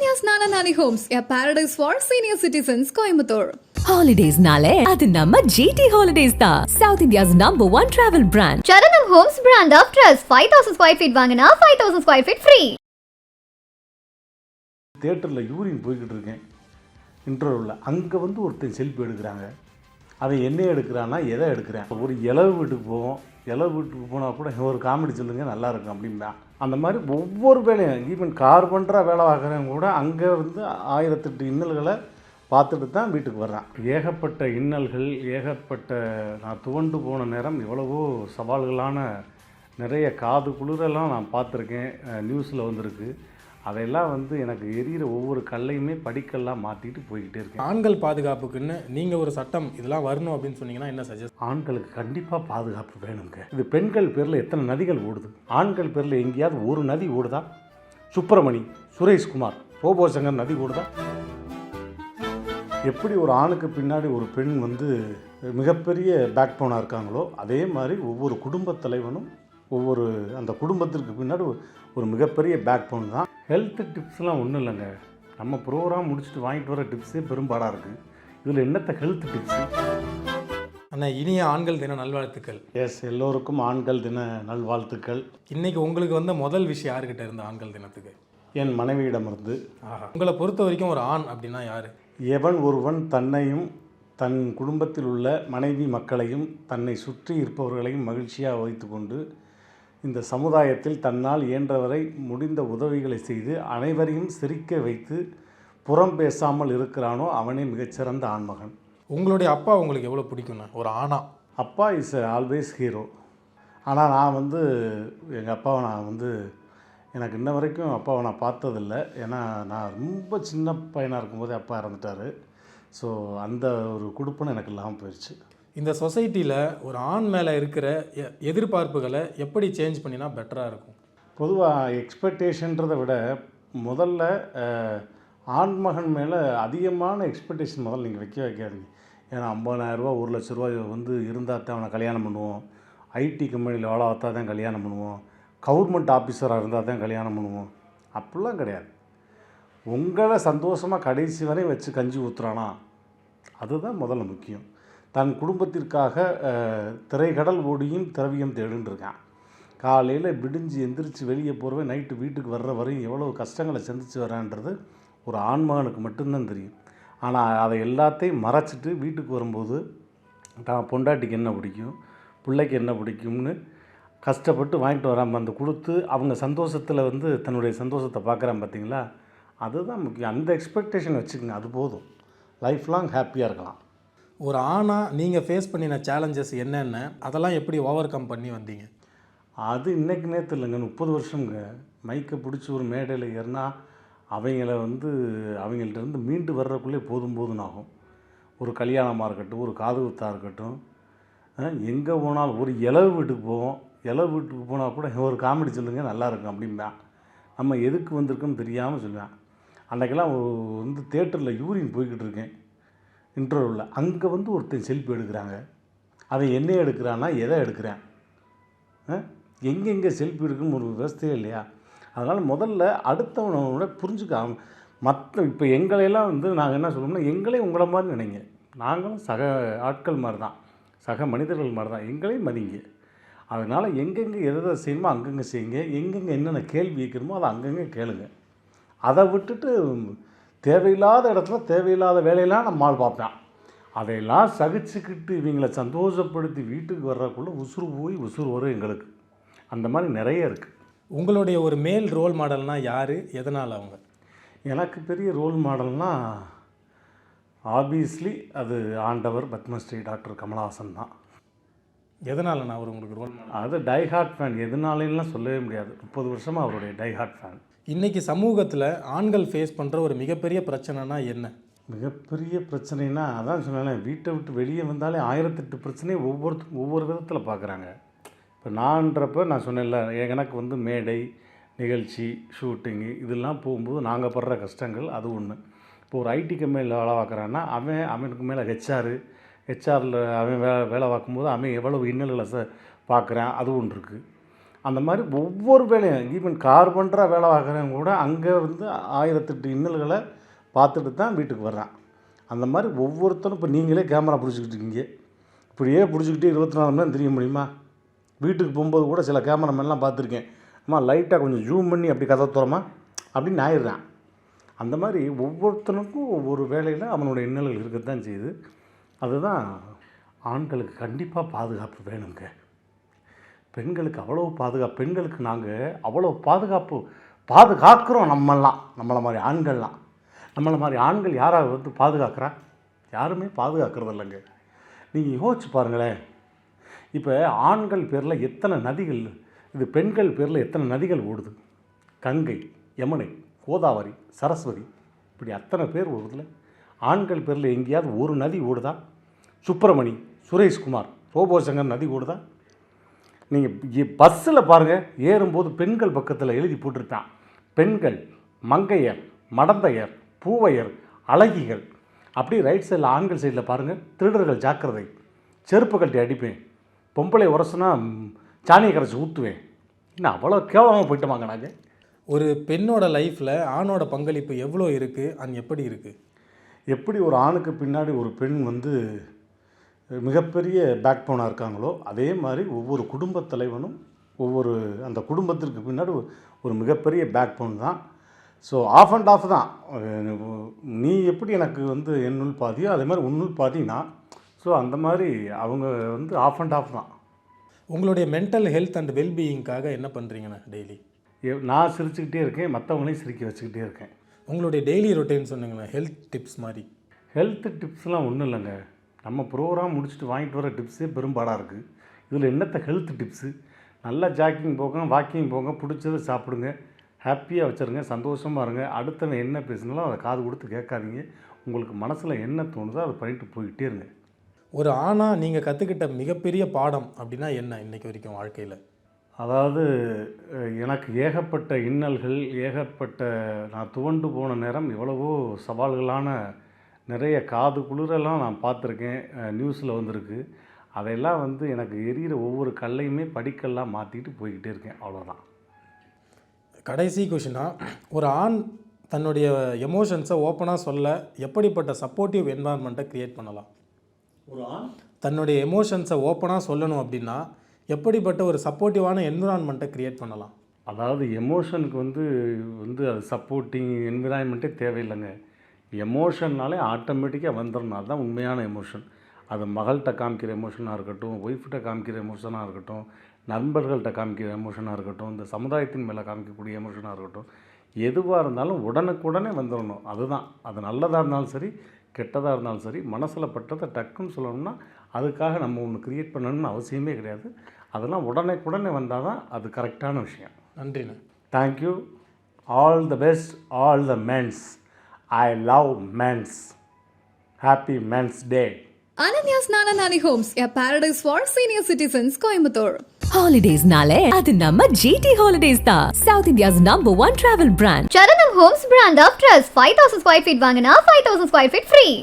India's Nana Nani Homes, a paradise for senior citizens, Coimbatore. Holidays nale, adu namma GT Holidays da. South India's #1 travel brand. Charanam Homes brand of trust. 5,000 square feet வாங்கினா 5,000 square feet free. தியேட்டரில் urine போய்கிட்டு இருக்கேன் இன்டர்வலில். அங்கே வந்து ஒருத்தன் selfie எடுக்கிறாங்க. அவன் என்ன எடுக்கிறான்னா எதை எடுக்கிறேன். ஒரு இளவு வீட்டுக்கு போவோம். இளவு வீட்டுக்கு போனால் கூட ஒரு காமெடி சொல்லுங்கள் நல்லா இருக்கும் அப்படின்பா. அந்த மாதிரி ஒவ்வொரு வேலையும் ஈவன் கார்பெண்டராக வேலை பார்க்குறவங்க கூட அங்கே வந்து 1008 இன்னல்களை பார்த்துட்டு தான் வீட்டுக்கு வர்றான். ஏகப்பட்ட இன்னல்கள், ஏகப்பட்ட நான் துவண்டு போன நேரம் எவ்வளவோ சவால்களான நிறைய காது குளிரெல்லாம் நான் பார்த்துருக்கேன். நியூஸில் வந்திருக்கு. அதையெல்லாம் வந்து எனக்கு எரியிற ஒவ்வொரு கல்லையுமே படிக்கெல்லாம் மாற்றிட்டு போய்கிட்டே இருக்கேன். ஆண்கள் பாதுகாப்புக்குன்னு நீங்கள் ஒரு சட்டம் இதெல்லாம் வரணும் அப்படின்னு சொன்னீங்கன்னா என்ன சஜஸ்ட்? ஆண்களுக்கு கண்டிப்பாக பாதுகாப்பு வேணுங்க. இது பெண்கள் பேரில் எத்தனை நதிகள் ஓடுது? ஆண்கள் பேரில் எங்கேயாவது ஒரு நதி ஓடுதா? சுப்பிரமணி, சுரேஷ்குமார், ரோபோசங்கர் நதி ஓடுதா? எப்படி ஒரு ஆணுக்கு பின்னாடி ஒரு பெண் வந்து மிகப்பெரிய பேக் போனாக இருக்காங்களோ அதே மாதிரி ஒவ்வொரு குடும்பத் தலைவனும் ஒவ்வொரு அந்த குடும்பத்திற்கு பின்னாடி ஒரு மிகப்பெரிய பேக் போன் தான். ஹெல்த் டிப்ஸ்லாம் ஒன்றும் இல்லைங்க. நம்ம ப்ரோக்ராம் முடிச்சுட்டு வாங்கிட்டு வர டிப்ஸே பெரும்பாடாக இருக்குது. இதில் என்னத்த ஹெல்த் டிப்ஸு? ஆனால் இனிய ஆண்கள் தின நல்வாழ்த்துக்கள். எஸ், எல்லோருக்கும் ஆண்கள் தின நல்வாழ்த்துக்கள். இன்றைக்கி உங்களுக்கு வந்த முதல் விஷயம் யாருக்கிட்ட இருந்த ஆண்கள் தினத்துக்கு? என் மனைவியிடமிருந்து. உங்களை பொறுத்த வரைக்கும் ஒரு ஆண் அப்படின்னா யார்? எவன் ஒருவன் தன்னையும் தன் குடும்பத்தில் உள்ள மனைவி மக்களையும் தன்னை சுற்றி இருப்பவர்களையும் மகிழ்ச்சியாக வைத்து கொண்டு இந்த சமுதாயத்தில் தன்னால் இயன்றவரை முடிந்த உதவிகளை செய்து அனைவரையும் சிரிக்க வைத்து புறம் பேசாமல் இருக்கிறானோ அவனே மிகச்சிறந்த ஆண்மகன். உங்களுடைய அப்பா உங்களுக்கு எவ்வளோ பிடிக்குண்ணா ஒரு ஆணா? அப்பா இஸ் ஆல்வேஸ் ஹீரோ. ஆனால் நான் வந்து எங்கள் அப்பாவை நான் வந்து எனக்கு இன்ன வரைக்கும் அப்பாவை நான் பார்த்ததில்லை. ஏன்னா நான் ரொம்ப சின்ன பையனாக இருக்கும்போதே அப்பா இறந்துட்டார். ஸோ அந்த ஒரு குடுப்பனை எனக்கு இல்லாமல் போயிடுச்சு. இந்த சொசைட்டியில் ஒரு ஆண் மேலே இருக்கிற எதிர்பார்ப்புகளை எப்படி சேஞ்ச் பண்ணினா பெட்டராக இருக்கும்? பொதுவாக எக்ஸ்பெக்டேஷன்றதை விட முதல்ல ஆண்மகன் மேலே அதிகமான எக்ஸ்பெக்டேஷன் முதல்ல நீங்கள் வைக்காதீங்க. ஏன்னா 50,000 ரூபா 1,00,000 ரூபாய் வந்து இருந்தால் தான் அவனை கல்யாணம் பண்ணுவோம். ஐடி கம்பெனியில் வேலை பார்த்தா தான் கல்யாணம் பண்ணுவோம். கவர்மெண்ட் ஆஃபீஸராக இருந்தால் தான் கல்யாணம் பண்ணுவோம். அப்படிலாம் கிடையாது. உங்களை சந்தோஷமாக கடைசி வரை வச்சு கஞ்சி ஊற்றுறானா அதுதான் முதல்ல முக்கியம். தன் குடும்பத்திற்காக திரைக்கடல் ஓடியும் திரவியம் தேடுன்றிருக்கான். காலையில் விடிஞ்சு எந்திரிச்சு வெளியே போகிறவன் நைட்டு வீட்டுக்கு வர்ற வரையும் எவ்வளோ கஷ்டங்களை சந்தித்து வரான்றது ஒரு ஆண்மகனுக்கு மட்டும்தான் தெரியும். ஆனால் அதை எல்லாத்தையும் மறைச்சிட்டு வீட்டுக்கு வரும்போது தான் பொண்டாட்டிக்கு என்ன பிடிக்கும், பிள்ளைக்கு என்ன பிடிக்கும்னு கஷ்டப்பட்டு வாங்கிட்டு வராமல் அந்த கொடுத்து அவங்க சந்தோஷத்தில் வந்து தன்னுடைய சந்தோஷத்தை பார்க்குறான் பார்த்தீங்களா, அதுதான் முக்கியம். அந்த எக்ஸ்பெக்டேஷன் வச்சுக்கோங்க, அது போதும். லைஃப் லாங் ஹாப்பியாக இருக்கலாம். ஒரு ஆணாக நீங்கள் ஃபேஸ் பண்ணின சேலஞ்சஸ் என்னென்ன, அதெல்லாம் எப்படி ஓவர் கம் பண்ணி வந்தீங்க? அது இன்றைக்கு நேற்று இல்லைங்க, 30 வருஷங்க. மைக்கை பிடிச்சி ஒரு மேடையில் ஏறினா அவங்கள வந்து அவங்கள்ட்ட மீண்டு வர்றதுக்குள்ளே போதும் ஆகும். ஒரு கல்யாணமாக இருக்கட்டும், ஒரு காது குத்தாக இருக்கட்டும், எங்கே போனாலும் ஒரு இளவு வீட்டுக்கு போவோம். இளவு வீட்டுக்கு போனால் கூட ஒரு காமெடி சொல்லுங்கள் நல்லா இருக்கும் அப்படின்பா. நம்ம எதுக்கு வந்திருக்கோன்னு தெரியாமல் சொல்லுவேன். அன்றைக்கெல்லாம் வந்து தியேட்டரில் யூரின் போய்கிட்டு இருக்கேன் இன்டர்வலில். அங்கே வந்து ஒருத்தன் செல்ஃபி எடுக்கிறாங்க. அவன் என்ன எடுக்கிறான்னா எதை எடுக்கிறேன். எங்கெங்கே செல்ஃபி இருக்குன்னு ஒரு விவஸ்தையே இல்லையா? அதனால் முதல்ல அடுத்தவனோட புரிஞ்சுக்க. மற்ற இப்போ எங்களையெல்லாம் வந்து நாங்கள் என்ன சொல்லணும்னா, எங்களையும் உங்களை மாதிரி நினைங்க. நாங்களும் சக ஆட்கள் மாதிரி தான், சக மனிதர்கள் மாதிரி தான். எங்களையும் மதிங்க. அதனால் எங்கெங்கே எதை செய்யணுமோ அங்கங்கே செய்யுங்க. எங்கெங்கே என்னென்ன கேள்வி கேட்கணுமோ அதை அங்கங்கே கேளுங்க. அதை விட்டுட்டு தேவையில்லாத இடத்துல தேவையில்லாத வேலையெல்லாம் நம்ம ஆள் பார்ப்பேன். அதையெல்லாம் சகிச்சுக்கிட்டு இவங்களை சந்தோஷப்படுத்தி வீட்டுக்கு வர்றதுக்குள்ளே உசுறு போய் உசுறு வரும் எங்களுக்கு. அந்த மாதிரி நிறைய இருக்குது. உங்களுடைய ஒரு மேல் ரோல் மாடல்னால் யார், எதனால் அவங்க? எனக்கு பெரிய ரோல் மாடல்னால் ஆப்வியஸ்லி அது ஆண்டவர் பத்மஸ்ரீ டாக்டர் கமலஹாசன் தான். எதனால் நான் அவர் உங்களுக்கு ரோல் மாடல்? அது டைஹார்ட் ஃபேன். எதுனாலாம் சொல்லவே முடியாது. 30 வருஷமாக அவருடைய டைஹார்ட் ஃபேன். இன்றைக்கி சமூகத்தில் ஆண்கள் ஃபேஸ் பண்ணுற ஒரு மிகப்பெரிய பிரச்சனைனா என்ன? மிகப்பெரிய பிரச்சனைனா அதான் சொன்னேன், வீட்டை விட்டு வெளியே வந்தாலே 1008 பிரச்சனையை ஒவ்வொரு விதத்தில் பார்க்குறாங்க. இப்போ நான்றப்போ நான் சொன்னேன்ல, எனக்கு வந்து மேடை நிகழ்ச்சி ஷூட்டிங்கு இதெல்லாம் போகும்போது நாங்கள் படுற கஷ்டங்கள் அது ஒன்று. இப்போ ஒரு ஐடி கம்பெனியில் வேலை பார்க்குறான்னா அவனுக்கு மேலே ஹெச்ஆரில் அவன் வேலை பார்க்கும்போது அவன் எவ்வளவு இன்னல்களை பார்க்குறான் அது ஒன்று இருக்குது. அந்த மாதிரி ஒவ்வொரு வேலையும் ஈவன் கார்பெண்டராக வேலை பார்க்குறவங்க கூட அங்கே வந்து 1008 இன்னல்களை பார்த்துட்டு தான் வீட்டுக்கு வர்றான். அந்த மாதிரி ஒவ்வொருத்தரும் இப்போ நீங்களே கேமரா பிடிச்சிக்கிட்டு இருக்கீங்க, இப்படியே பிடிச்சிக்கிட்டு 24 மணி நேரம் தெரிய முடியுமா? வீட்டுக்கு போகும்போது கூட சில கேமராமேன்லாம் பார்த்துருக்கேன், அம்மா லைட்டாக கொஞ்சம் ஜூம் பண்ணி அப்படி கதை தோறமா அப்படின்னு ஆயிடுறான். அந்த மாதிரி ஒவ்வொருத்தனுக்கும் ஒவ்வொரு வேலையில் அவனோட இன்னல்கள் இருக்கத்தான் செய்யுது. அதுதான் ஆண்களுக்கு கண்டிப்பாக பாதுகாப்பு வேணுங்க. பெண்களுக்கு அவ்வளோ பாதுகாப்பு, பெண்களுக்கு நாங்கள் அவ்வளோ பாதுகாக்கிறோம். நம்மளை மாதிரி ஆண்கள்லாம், நம்மளை மாதிரி ஆண்கள் யாராவது வந்து பாதுகாக்கிறா? யாருமே பாதுகாக்கிறது இல்லைங்க. நீங்கள் யோசிச்சு பாருங்களேன், இப்போ ஆண்கள் பேரில் எத்தனை நதிகள், இது பெண்கள் பேரில் எத்தனை நதிகள் ஓடுது? கங்கை, யமுனை, கோதாவரி, சரஸ்வதி, இப்படி அத்தனை பேர் ஓடுதுல. ஆண்கள் பேரில் எங்கேயாவது ஒரு நதி ஓடுதா? சுப்பிரமணி, சுரேஷ்குமார், ரோபோசங்கர் நதி ஓடுதா? நீங்கள் பஸ்ஸில் பாருங்கள், ஏறும்போது பெண்கள் பக்கத்தில் எழுதி போட்டிருப்பான், பெண்கள், மங்கையர், மடந்தையர், பூவையர், அழகிகள். அப்படியே ரைட் சைடில் ஆண்கள் சைடில் பாருங்கள், திருடர்கள் ஜாக்கிரதை, செருப்பு கட்டி அடிப்பேன், பொம்பளை உரசுனா சாணியை கரைச்சி ஊற்றுவேன். இன்னும் அவ்வளோ கேவலமாக போயிட்டோமாங்க நாங்கள். ஒரு பெண்ணோட லைஃப்பில் ஆணோட பங்களிப்பு எவ்வளோ இருக்குது அண்ட் எப்படி இருக்குது? எப்படி ஒரு ஆணுக்கு பின்னாடி ஒரு பெண் வந்து மிகப்பெரிய பேக் போனாக இருக்காங்களோ, அதே மாதிரி ஒவ்வொரு குடும்பத் தலைவனும் ஒவ்வொரு அந்த குடும்பத்திற்கு பின்னாடி ஒரு மிகப்பெரிய பேக் போன் தான். ஸோ ஆஃப் அண்ட் ஆஃப் தான். நீ எப்படி எனக்கு வந்து என்னுள் பாதியோ அதே மாதிரி உன்னுள் பாதினா, ஸோ அந்த மாதிரி அவங்க வந்து ஆஃப் அண்ட் ஆஃப் தான். உங்களுடைய மென்டல் ஹெல்த் அண்ட் வெல்பீயிங்காக என்ன பண்ணுறீங்கண்ணா டெய்லி? நான் சிரிச்சுக்கிட்டே இருக்கேன், மற்றவங்களையும் சிரிக்க வச்சுக்கிட்டே இருக்கேன். உங்களுடைய டெய்லி ரொட்டீன் சொன்னீங்கண்ணா, ஹெல்த் டிப்ஸ் மாதிரி. ஹெல்த் டிப்ஸ்லாம் ஒன்றும் இல்லைங்க, நம்ம ப்ரோக்ராம் முடிச்சுட்டு வாங்கிட்டு வர டிப்ஸே பெரும்பாடாக இருக்குது. இதில் என்னத்த ஹெல்த் டிப்ஸு? நல்லா ஜாக்கிங் போங்க, வாக்கிங் போங்க, பிடிச்சதை சாப்பிடுங்க, ஹாப்பியாக வச்சுருங்க, சந்தோஷமாக இருங்க. அடுத்தவன் என்ன பேசினாலும் அதை காது கொடுத்து கேட்காதீங்க. உங்களுக்கு மனசில் என்ன தோணுதோ அதை பண்ணிட்டு போய்கிட்டே இருங்க. ஒரு ஆணாக நீங்கள் கற்றுக்கிட்ட மிகப்பெரிய பாடம் அப்படின்னா என்ன இன்றைக்கி வரைக்கும் வாழ்க்கையில்? அதாவது எனக்கு ஏகப்பட்ட இன்னல்கள், நான் துவண்டு போன நேரம், எவ்வளவோ சவால்களான நிறைய காது குளிரெல்லாம் நான் பார்த்துருக்கேன், நியூஸில் வந்திருக்கு. அதையெல்லாம் வந்து எனக்கு எரியிற ஒவ்வொரு கல்லையுமே படிக்கல்லாம் மாற்றிட்டு போய்கிட்டே இருக்கேன், அவ்வளோதான். கடைசி கொஷினாக, ஒரு ஆண் தன்னுடைய எமோஷன்ஸை ஓப்பனாக சொல்ல எப்படிப்பட்ட சப்போர்ட்டிவ் என்வாயர்மெண்ட்டை க்ரியேட் பண்ணலாம்? ஒரு ஆண் தன்னுடைய எமோஷன்ஸை ஓப்பனாக சொல்லணும் அப்படின்னா எப்படிப்பட்ட ஒரு சப்போர்ட்டிவான என்விரான்மெண்ட்டை க்ரியேட் பண்ணலாம்? அதாவது எமோஷனுக்கு வந்து அது சப்போர்ட்டிங் என்விரான்மெண்ட்டே தேவையில்லைங்க. எமோஷன்னாலே ஆட்டோமேட்டிக்காக வந்துடணும், அதுதான் உண்மையான எமோஷன். அது மகள்கிட்ட காமிக்கிற எமோஷனாக இருக்கட்டும், ஒய்ஃப்கிட்ட காமிக்கிற எமோஷனாக இருக்கட்டும், நண்பர்கள்ட்ட காமிக்கிற எமோஷனாக இருக்கட்டும், இந்த சமுதாயத்தின் மேலே காமிக்கக்கூடிய எமோஷனாக இருக்கட்டும், எதுவாக இருந்தாலும் உடனுக்குடனே வந்துடணும். அதுதான், அது நல்லதாக இருந்தாலும் சரி, கெட்டதாக இருந்தாலும் சரி, மனசில் பட்டதை டக்குன்னு சொல்லணும்னா அதுக்காக நம்ம ஒன்று க்ரியேட் பண்ணணும்னு அவசியமே கிடையாது. அதெல்லாம் உடனே வந்தால் தான் அது கரெக்டான விஷயம். நன்றிண்ணா. Thank you. All the best, all the men's. I love men's. Happy Men's Day. Ananya's Nana Nani Homes, a paradise for senior citizens, Coimbatore. Holidays-nale அது நம்ம GT Holidays தான். South India's #1 travel brand. Charanam Homes brand of trust. 5,000 square feet வாங்கினா 5,000 square feet free.